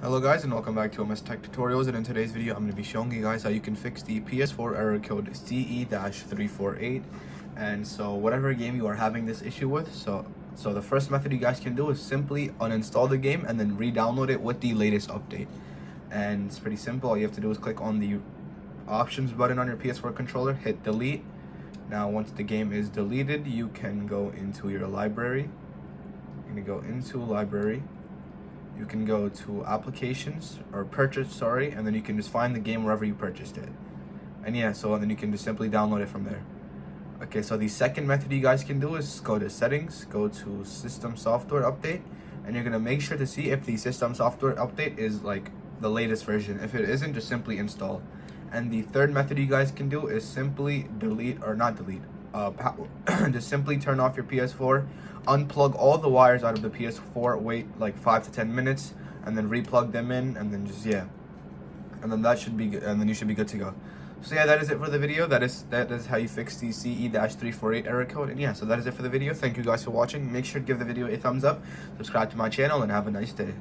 Hello guys, and welcome back to MS Tech Tutorials, and in today's video I'm going to be showing you guys how you can fix the PS4 error code CE-348. And so whatever game you are having this issue with, so the first method you guys can do is simply uninstall the game and then re-download it with the latest update. And it's pretty simple. All you have to do is click on the options button on your PS4 controller, hit delete. Now once the game is deleted, you can go into your library. You're going to go into library. You can go to applications or purchase, and then you can just find the game wherever you purchased it. And yeah, so then you can just simply download it from there. Okay, so the second method you guys can do is go to settings, go to system software update, and you're gonna make sure to see if the system software update is like the latest version. If it isn't, just simply install. And the third method you guys can do is simply just simply turn off your PS4, unplug all the wires out of the PS4, wait like 5 to 10 minutes, and then replug them in, and then and then that should be good, and then you should be good to go. So yeah, that is it for the video. That is how you fix the CE-348 error code. And yeah, so that is it for the video. Thank you guys for watching. Make sure to give the video a thumbs up, subscribe to my channel, and have a nice day.